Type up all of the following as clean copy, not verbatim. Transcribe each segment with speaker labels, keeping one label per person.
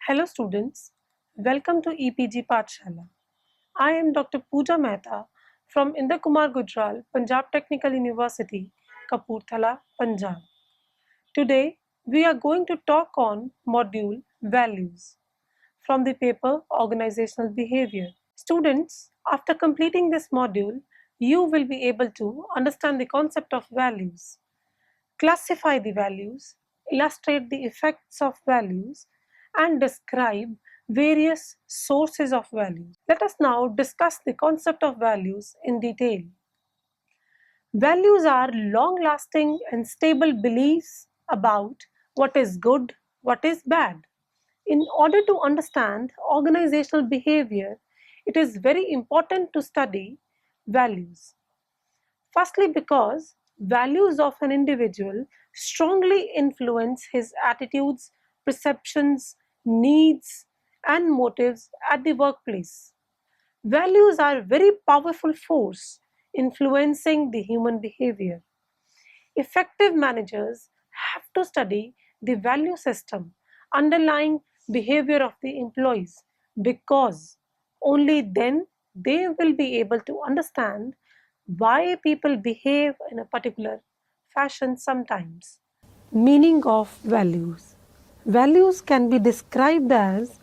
Speaker 1: Hello students, welcome to EPG Pathshala. I am Dr. Pooja Mehta from Inder Kumar Gujral, Punjab Technical University, Kapurthala, Punjab. Today we are going to talk on module Values from the paper Organizational Behavior. Students, after completing this module, you will be able to understand the concept of values, classify the values, illustrate the effects of values, and describe various sources of values. Let us now discuss the concept of values in detail. Values are long-lasting and stable beliefs about what is good, what is bad. In order to understand organizational behavior, it is very important to study values. Firstly, because values of an individual strongly influence his attitudes, perceptions, needs, and motives at the workplace. Values are a very powerful force influencing the human behavior. Effective managers have to study the value system underlying behavior of the employees because only then they will be able to understand why people behave in a particular fashion sometimes. Meaning of values. Values can be described as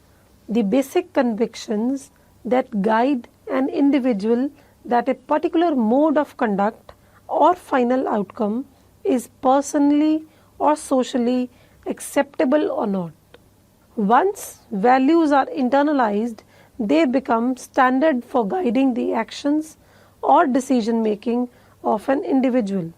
Speaker 1: the basic convictions that guide an individual that a particular mode of conduct or final outcome is personally or socially acceptable or not. Once values are internalized, they become standard for guiding the actions or decision making of an individual.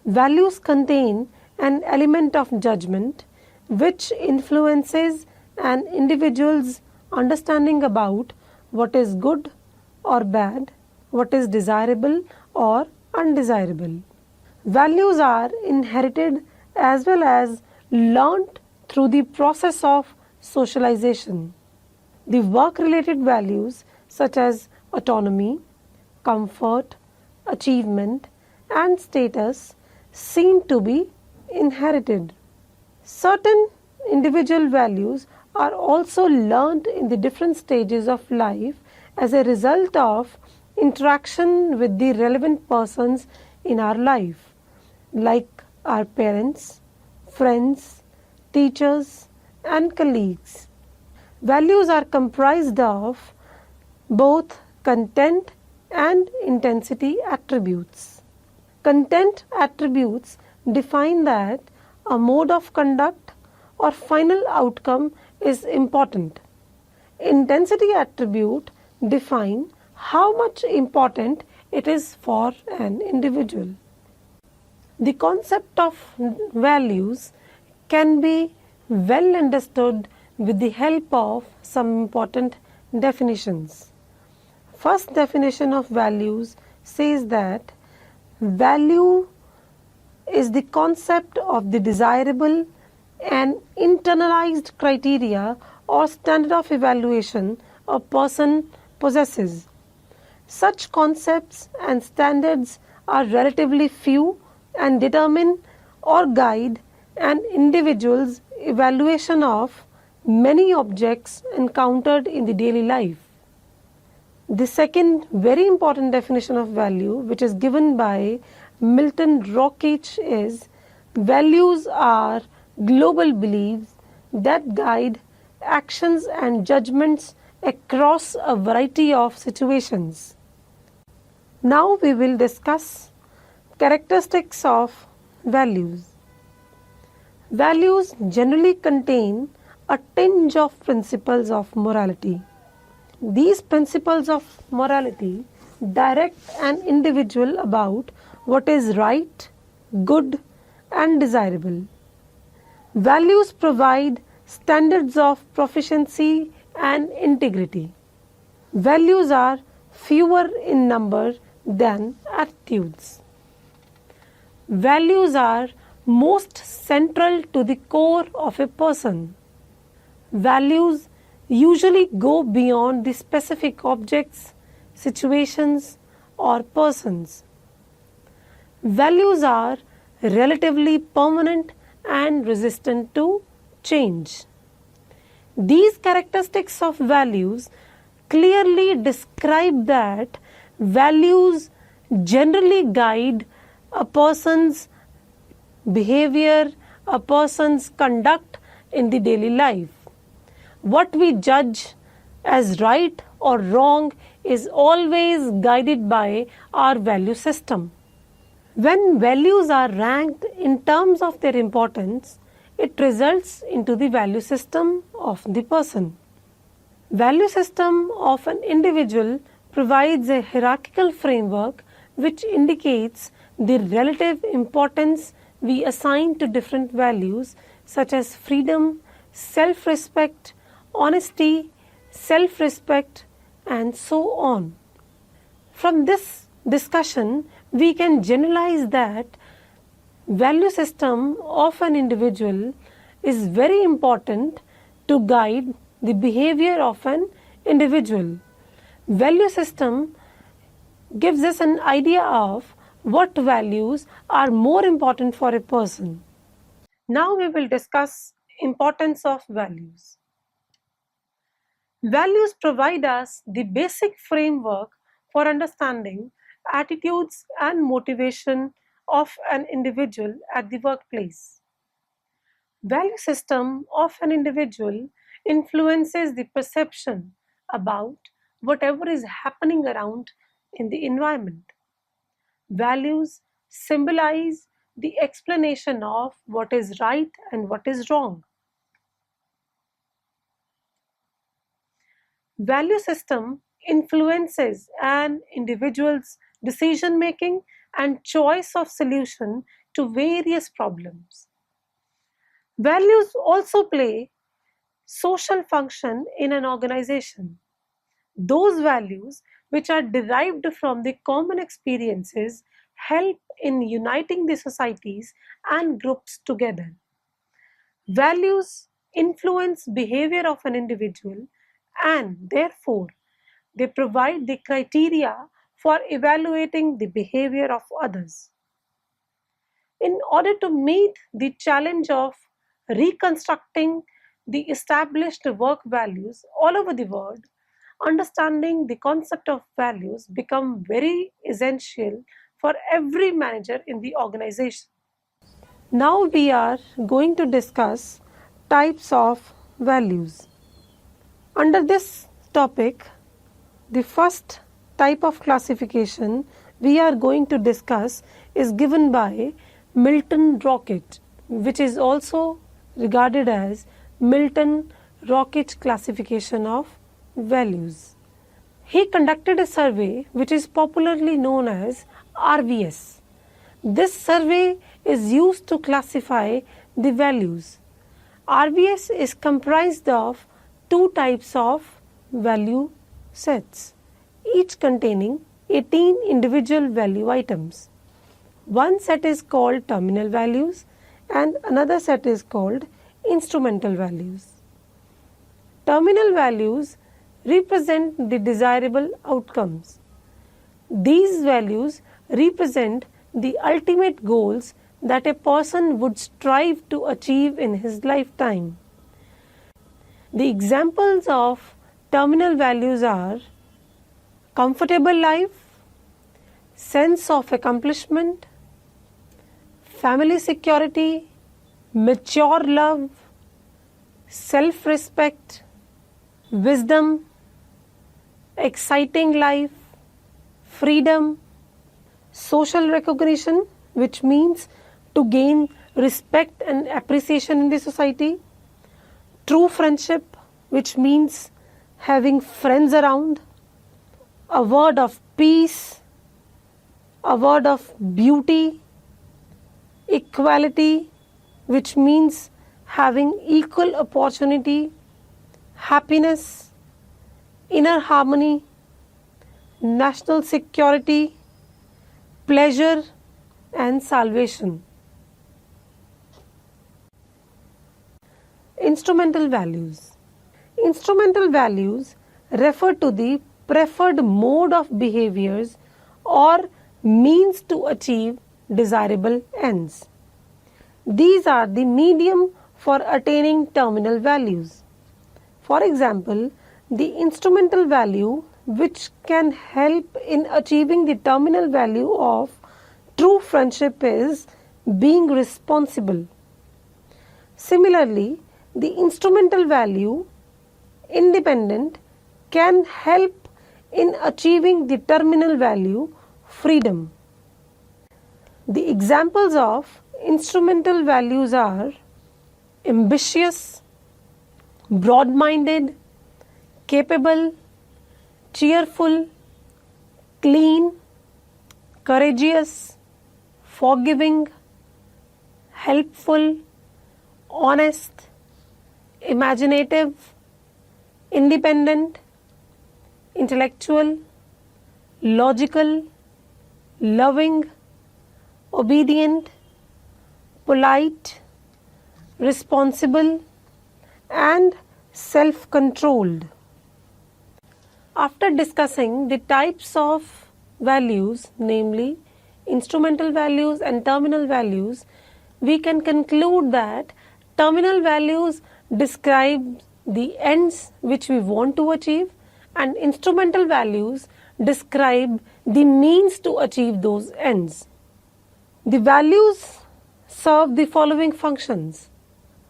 Speaker 1: Values contain an element of judgment which influences an individual's understanding about what is good or bad, what is desirable or undesirable. Values are inherited as well as learnt through the process of socialization. The work-related values such as autonomy, comfort, achievement, and status seem to be inherited. Certain individual values are also learned in the different stages of life as a result of interaction with the relevant persons in our life, like our parents, friends, teachers, and colleagues. Values are comprised of both content and intensity attributes. Content attributes define that a mode of conduct or final outcome is important. Intensity attribute define how much important it is for an individual. The concept of values can be well understood with the help of some important definitions. First definition of values says that value is the concept of the desirable and internalized criteria or standard of evaluation a person possesses. Such concepts and standards are relatively few and determine or guide an individual's evaluation of many objects encountered in the daily life. The second very important definition of value, which is given by Milton Rockich, is values are global beliefs that guide actions and judgments across a variety of situations. Now we will discuss characteristics of values. Values generally contain a tinge of principles of morality. These principles of morality direct an individual about what is right, good, and desirable. Values provide standards of proficiency and integrity. Values are fewer in number than attitudes. Values are most central to the core of a person. Values usually go beyond the specific objects, situations, or persons. Values are relatively permanent and resistant to change. These characteristics of values clearly describe that values generally guide a person's behavior, a person's conduct in the daily life. What we judge as right or wrong is always guided by our value system. When values are ranked in terms of their importance, it results into the value system of the person. Value system of an individual provides a hierarchical framework which indicates the relative importance we assign to different values such as freedom, self-respect, honesty, self-respect, and so on. From this discussion, we can generalize that value system of an individual is very important to guide the behavior of an individual. Value system gives us an idea of what values are more important for a person. Now we will discuss importance of values. Values provide us the basic framework for understanding attitudes and motivation of an individual at the workplace. Value system of an individual influences the perception about whatever is happening around in the environment. Values symbolize the explanation of what is right and what is wrong. Value system influences an individual's decision making and choice of solution to various problems. Values also play social function in an organization. Those values which are derived from the common experiences help in uniting the societies and groups together. Values influence behavior of an individual and therefore they provide the criteria for evaluating the behavior of others. In order to meet the challenge of reconstructing the established work values all over the world, understanding the concept of values become very essential for every manager in the organization. Now we are going to discuss types of values. Under this topic, the first type of classification we are going to discuss is given by Milton Rocket, which is also regarded as Milton Rocket classification of values. He conducted a survey which is popularly known as RVS. This survey is used to classify the values. RVS is comprised of two types of value sets, each containing 18 individual value items. One set is called terminal values and another set is called instrumental values. Terminal values represent the desirable outcomes. These values represent the ultimate goals that a person would strive to achieve in his lifetime. The examples of terminal values are comfortable life, sense of accomplishment, family security, mature love, self-respect, wisdom, exciting life, freedom, social recognition, which means to gain respect and appreciation in the society, true friendship, which means having friends around, a word of peace, a word of beauty, equality, which means having equal opportunity, happiness, inner harmony, national security, pleasure, and salvation. Instrumental values. Instrumental values refer to the preferred mode of behaviors or means to achieve desirable ends. These are the medium for attaining terminal values. For example, the instrumental value which can help in achieving the terminal value of true friendship is being responsible. Similarly, the instrumental value independent can help in achieving the terminal value freedom. The examples of instrumental values are ambitious, broad-minded, capable, cheerful, clean, courageous, forgiving, helpful, honest, imaginative, independent, intellectual, logical, loving, obedient, polite, responsible, and self-controlled. After discussing the types of values, namely instrumental values and terminal values, we can conclude that terminal values describe the ends which we want to achieve, and instrumental values describe the means to achieve those ends. The values serve the following functions.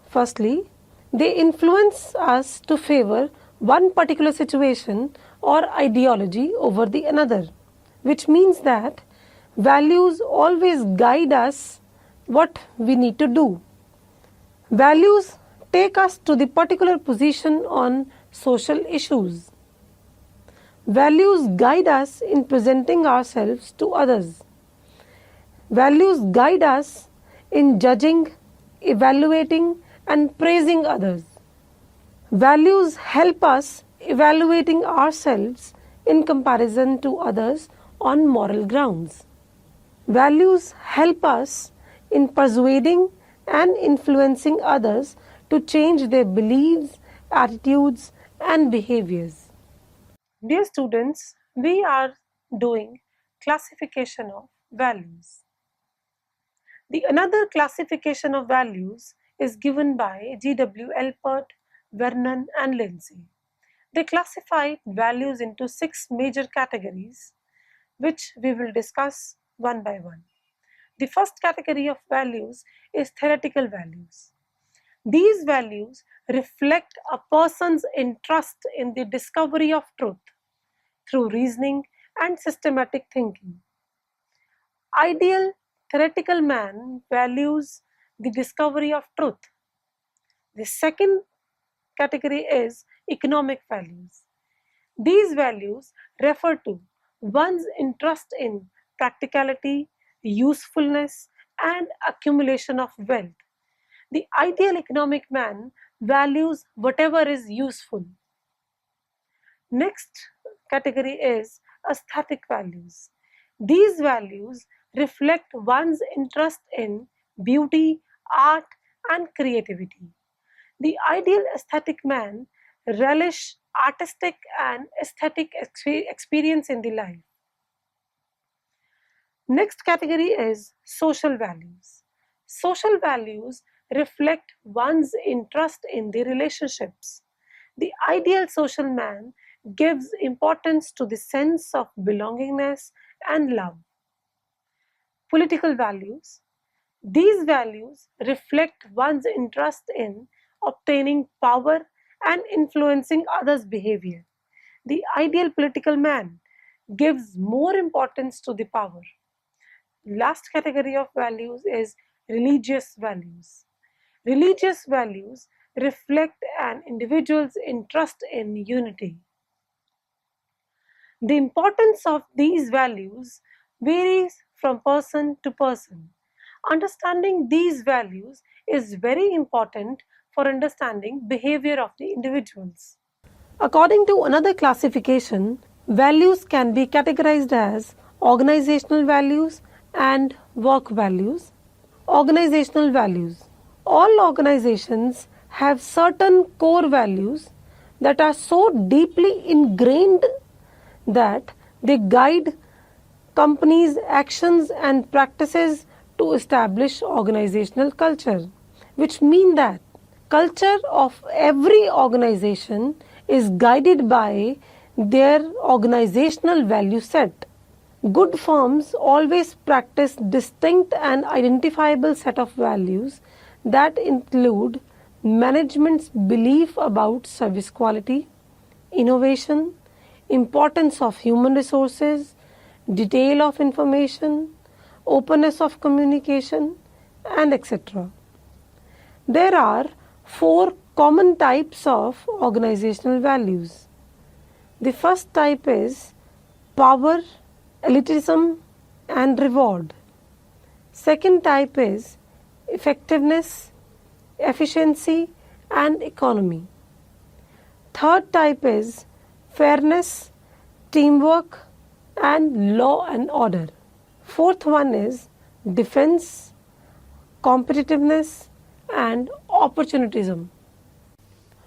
Speaker 1: Firstly, they influence us to favor one particular situation or ideology over the another, which means that values always guide us what we need to do. Values take us to the particular position on social issues. Values guide us in presenting ourselves to others. Values guide us in judging, evaluating, and praising others. Values help us evaluating ourselves in comparison to others on moral grounds. Values help us in persuading and influencing others to change their beliefs, attitudes, and behaviors. Dear students, we are doing classification of values. The another classification of values is given by G.W. Elpert, Vernon, and Lindsay. They classified values into 6 major categories, which we will discuss one by one. The first category of values is theoretical values. These values reflect a person's interest in the discovery of truth through reasoning and systematic thinking. Ideal theoretical man values the discovery of truth. The second category is economic values. These values refer to one's interest in practicality, usefulness, and accumulation of wealth. The ideal economic man values whatever is useful. Next category is aesthetic values. These values reflect one's interest in beauty, art, and creativity. The ideal aesthetic man relish artistic and aesthetic experience in the life. Next category is social values. Social values reflect one's interest in the relationships. The ideal social man gives importance to the sense of belongingness and love. Political values. These values reflect one's interest in obtaining power and influencing others' behavior. The ideal political man gives more importance to the power. Last category of values is religious values. Religious values reflect an individual's interest in unity. The importance of these values varies from person to person. Understanding these values is very important for understanding behavior of the individuals. According to another classification, values can be categorized as organizational values and work values. Organizational values. All organizations have certain core values that are so deeply ingrained that they guide companies' actions and practices to establish organizational culture, which mean that Culture of every organization is guided by their organizational value set. Good firms always practice distinct and identifiable set of values that include management's belief about service quality, innovation, importance of human resources, detail of information, openness of communication, and etc. There are four common types of organizational values. The first type is power, elitism, and reward. Second type is effectiveness, efficiency, and economy. Third type is fairness, teamwork, and law and order. Fourth one is defense, competitiveness, and opportunism.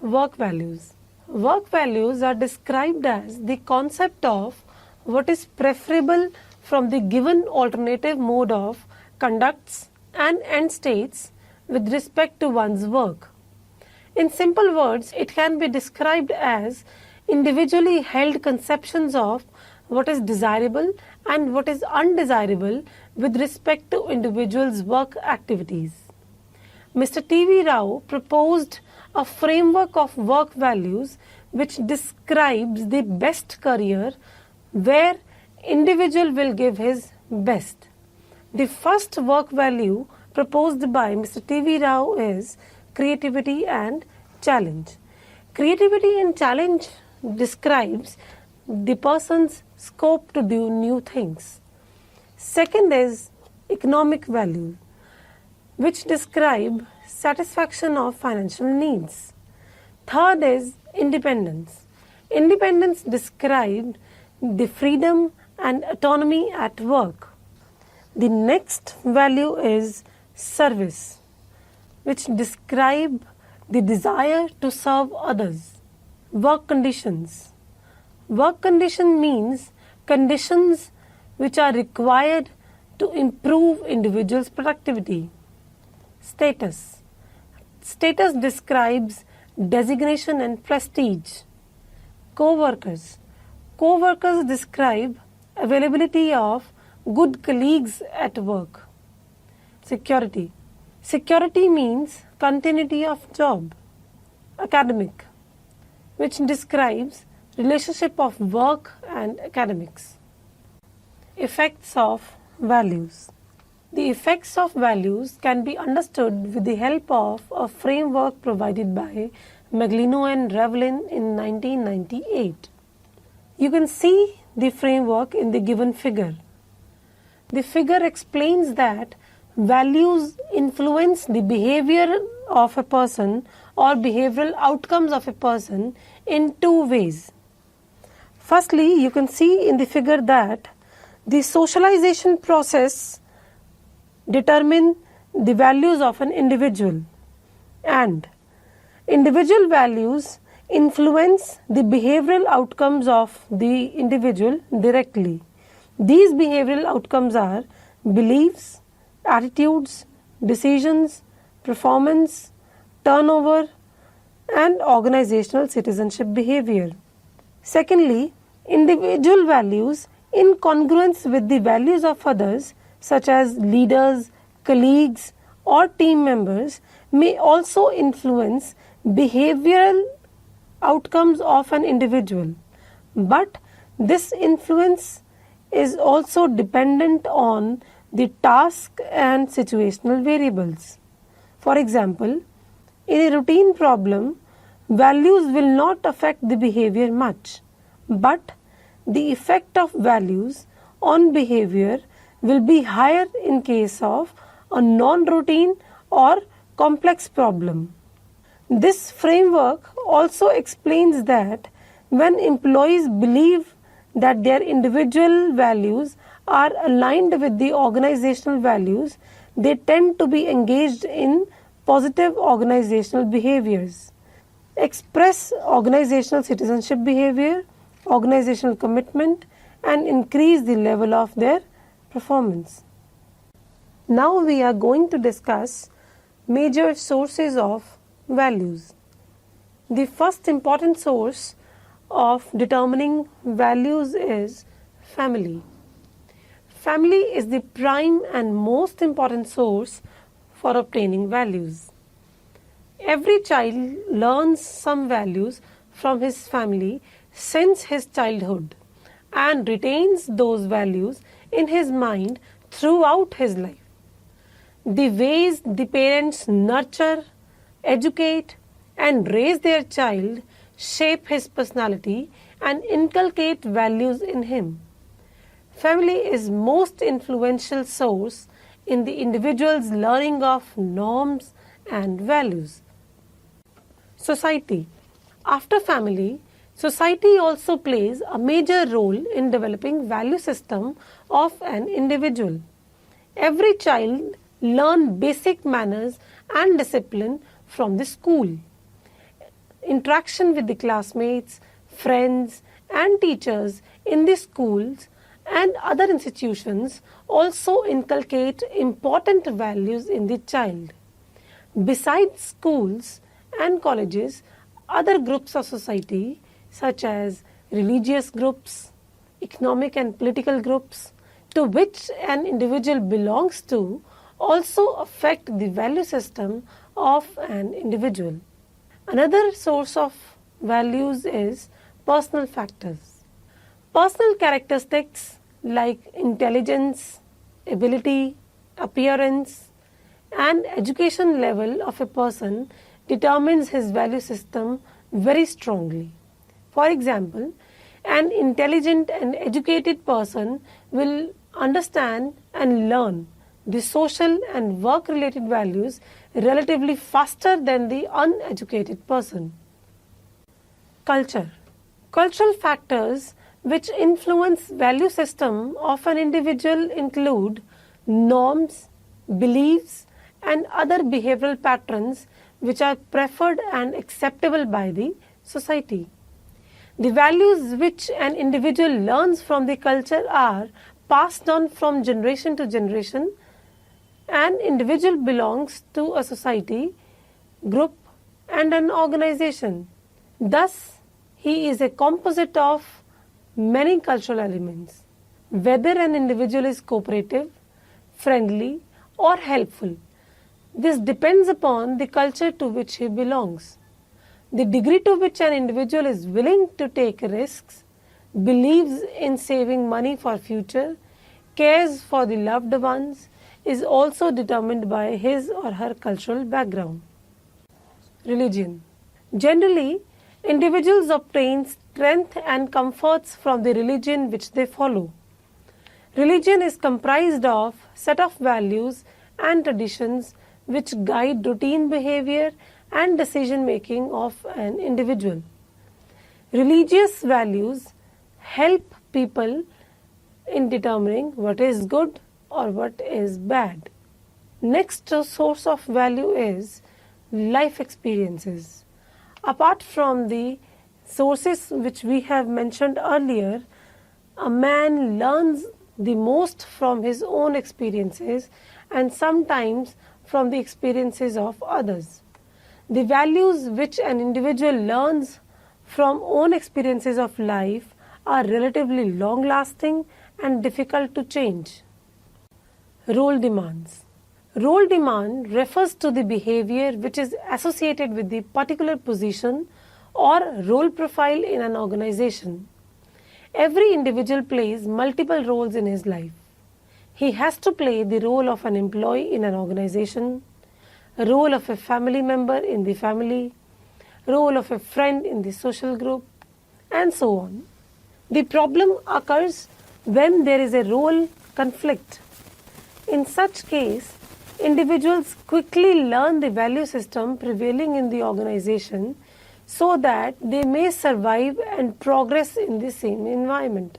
Speaker 1: Work values. Work values are described as the concept of what is preferable from the given alternative mode of conducts and end states with respect to one's work. In simple words, it can be described as individually held conceptions of what is desirable and what is undesirable with respect to individuals' work activities. Mr. T.V. Rao proposed a framework of work values which describes the best career where individual will give his best. The first work value proposed by Mr. T.V. Rao is creativity and challenge. Creativity and challenge describes the person's scope to do new things. Second is economic value, which describe satisfaction of financial needs. Third is independence. Independence described the freedom and autonomy at work. The next value is service, which describe the desire to serve others. Work conditions. Work condition means conditions which are required to improve individuals' productivity. Status. Status describes designation and prestige. Co-workers. Co-workers describe availability of good colleagues at work. Security. Security means continuity of job. Academic, which describes relationship of work and academics. Effects of values. The effects of values can be understood with the help of a framework provided by Maglino and Revlin in 1998. You can see the framework in the given figure. The figure explains that values influence the behavior of a person or behavioral outcomes of a person in two ways. Firstly, you can see in the figure that the socialization process determine the values of an individual, and individual values influence the behavioral outcomes of the individual directly. These behavioral outcomes are beliefs, attitudes, decisions, performance, turnover, and organizational citizenship behavior. Secondly, individual values in congruence with the values of others, such as leaders, colleagues, or team members, may also influence behavioral outcomes of an individual. But this influence is also dependent on the task and situational variables. For example, in a routine problem, values will not affect the behavior much, but the effect of values on behavior will be higher in case of a non-routine or complex problem. This framework also explains that when employees believe that their individual values are aligned with the organizational values, they tend to be engaged in positive organizational behaviors, express organizational citizenship behavior, organizational commitment, and increase the level of their performance. Now we are going to discuss major sources of values. The first important source of determining values is family. Family is the prime and most important source for obtaining values. Every child learns some values from his family since his childhood and retains those values in his mind throughout his life. The ways the parents nurture, educate, and raise their child shape his personality and inculcate values in him. Family is most influential source in the individual's learning of norms and values. Society. After family, society also plays a major role in developing value system of an individual. Every child learns basic manners and discipline from the school. Interaction with the classmates, friends, and teachers in the schools and other institutions also inculcate important values in the child. Besides schools and colleges, other groups of society such as religious groups, economic and political groups to which an individual belongs to also affect the value system of an individual. Another source of values is personal factors. Personal characteristics like intelligence, ability, appearance, and education level of a person determines his value system very strongly. For example, an intelligent and educated person will understand and learn the social and work-related values relatively faster than the uneducated person. Culture. Cultural factors which influence value system of an individual include norms, beliefs, and other behavioral patterns which are preferred and acceptable by the society. The values which an individual learns from the culture are passed on from generation to generation. An individual belongs to a society, group, and an organization. Thus, he is a composite of many cultural elements. Whether an individual is cooperative, friendly, or helpful, this depends upon the culture to which he belongs. The degree to which an individual is willing to take risks, believes in saving money for future, cares for the loved ones, is also determined by his or her cultural background. Religion. Generally, individuals obtain strength and comforts from the religion which they follow. Religion is comprised of set of values and traditions which guide routine behavior and decision making of an individual. Religious values help people in determining what is good or what is bad. Next source of value is life experiences. Apart from the sources which we have mentioned earlier, a man learns the most from his own experiences and sometimes from the experiences of others. The values which an individual learns from own experiences of life are relatively long lasting and difficult to change. Role demands. Role demand refers to the behavior which is associated with the particular position or role profile in an organization. Every individual plays multiple roles in his life. He has to play the role of an employee in an organization, a role of a family member in the family, role of a friend in the social group, and so on. The problem occurs when there is a role conflict. In such case, individuals quickly learn the value system prevailing in the organization so that they may survive and progress in the same environment.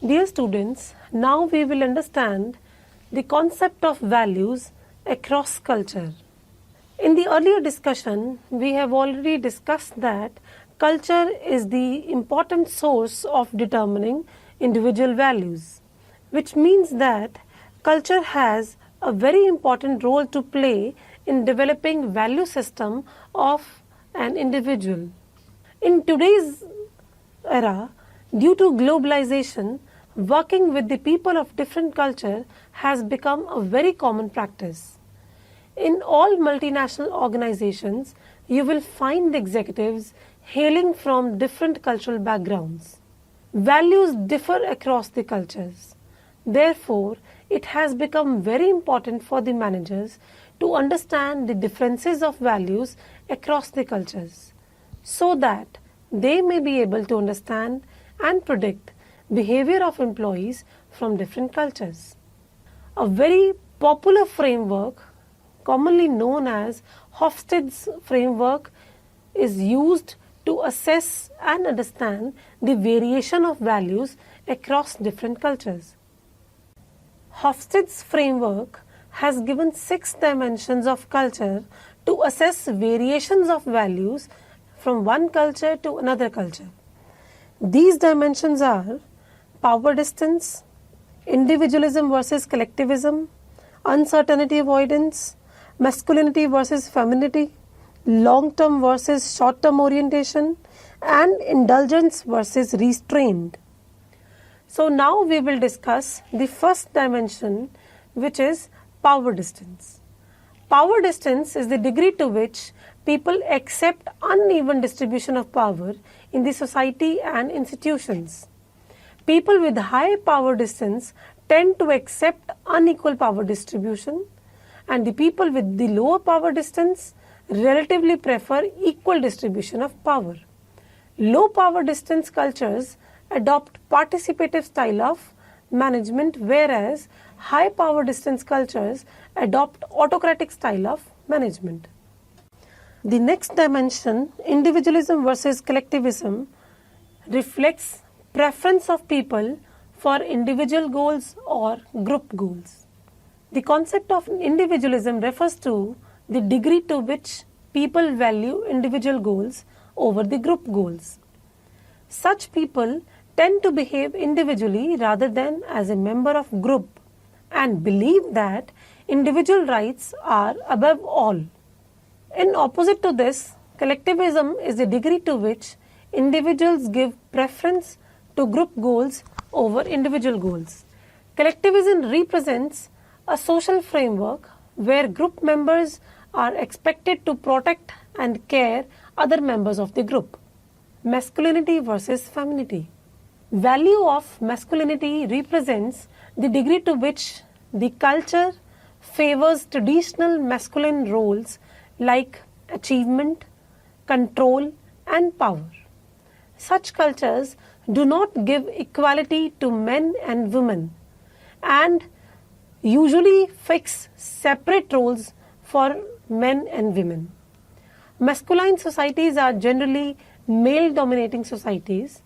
Speaker 1: Dear students, now we will understand the concept of values across culture. In the earlier discussion, we have already discussed that culture is the important source of determining individual values, which means that culture has a very important role to play in developing value system of an individual. In today's era, due to globalization, working with the people of different culture has become a very common practice. In all multinational organizations, you will find the executives hailing from different cultural backgrounds. Values differ across the cultures. Therefore, it has become very important for the managers to understand the differences of values across the cultures so that they may be able to understand and predict behavior of employees from different cultures. A very popular framework, commonly known as Hofstede's framework, is used to assess and understand the variation of values across different cultures. Hofstede's framework has given 6 dimensions of culture to assess variations of values from one culture to another culture. These dimensions are power distance, individualism versus collectivism, uncertainty avoidance, masculinity versus femininity, long-term versus short-term orientation, and indulgence versus restraint. So now we will discuss the first dimension, which is power distance. Power distance is the degree to which people accept uneven distribution of power in the society and institutions. People with high power distance tend to accept unequal power distribution, and the people with the lower power distance relatively prefer equal distribution of power. Low power distance cultures adopt participative style of management, whereas high power distance cultures adopt autocratic style of management. The next dimension, individualism versus collectivism, reflects preference of people for individual goals or group goals. The concept of individualism refers to the degree to which people value individual goals over the group goals. Such people tend to behave individually rather than as a member of group and believe that individual rights are above all. In opposite to this, collectivism is the degree to which individuals give preference to group goals over individual goals. Collectivism represents a social framework where group members are expected to protect and care other members of the group. Masculinity versus femininity. Value of masculinity represents the degree to which the culture favors traditional masculine roles like achievement, control, and power. Such cultures do not give equality to men and women and usually fix separate roles for men and women. Masculine societies are generally male-dominating societies,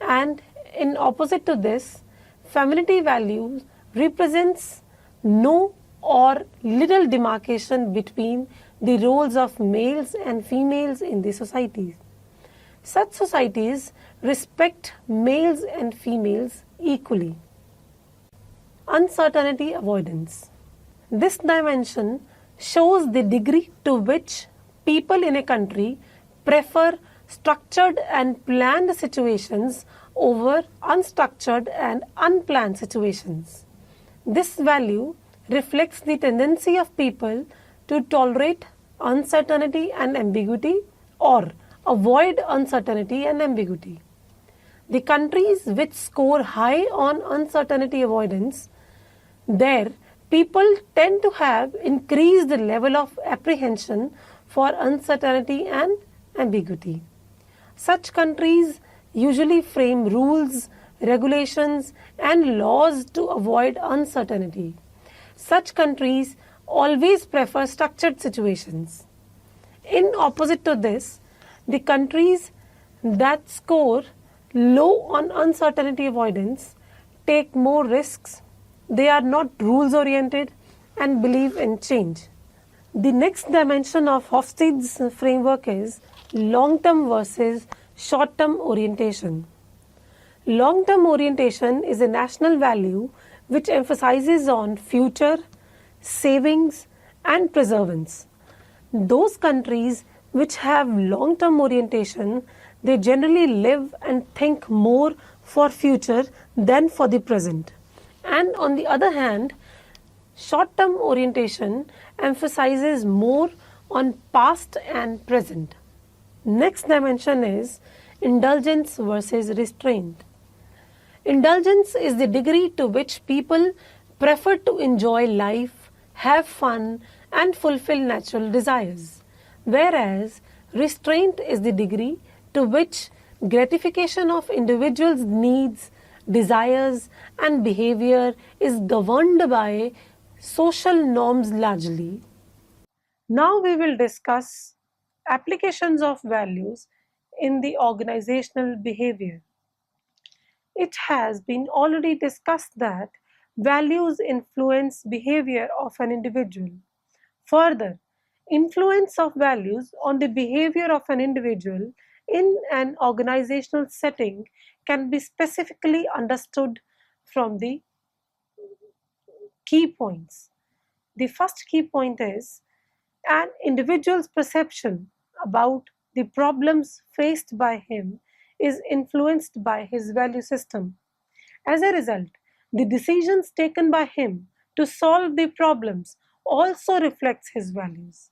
Speaker 1: and in opposite to this, femininity values represents no or little demarcation between the roles of males and females in the societies. Such societies respect males and females equally. Uncertainty avoidance. This dimension shows the degree to which people in a country prefer structured and planned situations over unstructured and unplanned situations. This value reflects the tendency of people to tolerate uncertainty and ambiguity or avoid uncertainty and ambiguity. The countries which score high on uncertainty avoidance, there people tend to have increased level of apprehension for uncertainty and ambiguity. Such countries usually frame rules, regulations, and laws to avoid uncertainty. Such countries always prefer structured situations. In opposite to this, the countries that score low on uncertainty avoidance take more risks. They are not rules oriented and believe in change. The next dimension of Hofstede's framework is long-term versus short-term orientation. Long-term orientation is a national value which emphasizes on future, savings, and perseverance. Those countries which have long-term orientation, they generally live and think more for future than for the present. And on the other hand, short-term orientation emphasizes more on past and present. Next dimension is indulgence versus restraint. Indulgence is the degree to which people prefer to enjoy life, have fun, and fulfill natural desires, whereas restraint is the degree to which gratification of individuals' needs, desires, and behavior is governed by social norms largely. Now we will discuss applications of values in the organizational behavior. It has been already discussed that values influence behavior of an individual. Further, influence of values on the behavior of an individual in an organizational setting can be specifically understood from the key points. The first key point is an individual's perception about the problems faced by him is influenced by his value system. As a result, the decisions taken by him to solve the problems also reflects his values.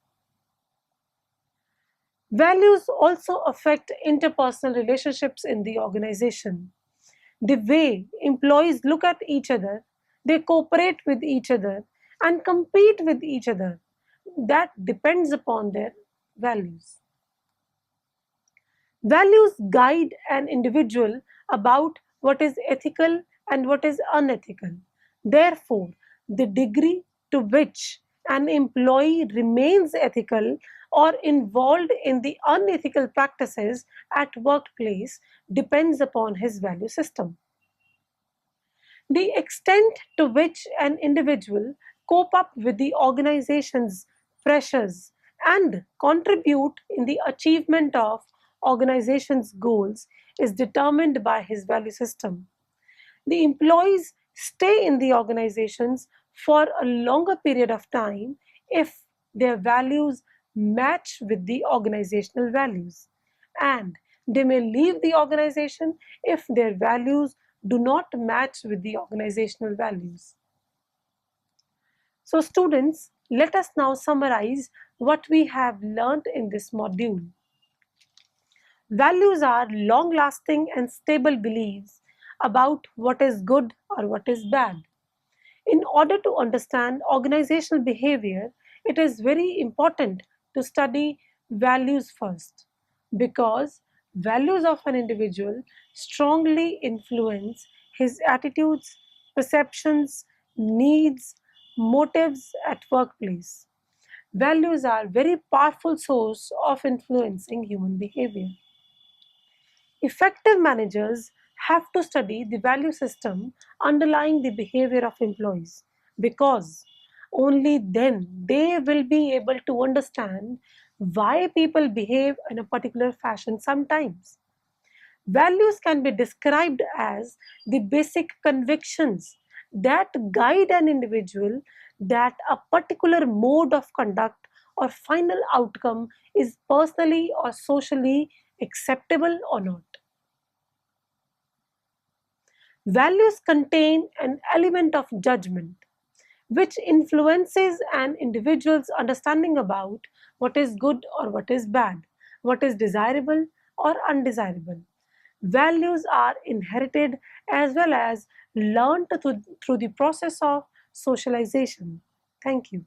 Speaker 1: Values also affect interpersonal relationships in the organization. The way employees look at each other, they cooperate with each other and compete with each other, that depends upon their values. Values guide an individual about what is ethical and what is unethical. Therefore, the degree to which an employee remains ethical or involved in the unethical practices at workplace depends upon his value system. The extent to which an individual cope up with the organization's pressures and contribute in the achievement of organization's goals is determined by his value system. The employees stay in the organizations for a longer period of time if their values match with the organizational values, and they may leave the organization if their values do not match with the organizational values. So students, let us now summarize what we have learned in this module. Values are long-lasting and stable beliefs about what is good or what is bad. In order to understand organizational behavior, it is very important to study values first, because values of an individual strongly influence his attitudes, perceptions, needs, motives at workplace. Values are very powerful source of influencing human behavior. Effective managers have to study the value system underlying the behavior of employees, because only then they will be able to understand why people behave in a particular fashion sometimes. Values can be described as the basic convictions that guide an individual that a particular mode of conduct or final outcome is personally or socially acceptable or not. Values contain an element of judgment, which influences an individual's understanding about what is good or what is bad, what is desirable or undesirable. Values are inherited as well as learned through the process of socialization. Thank you.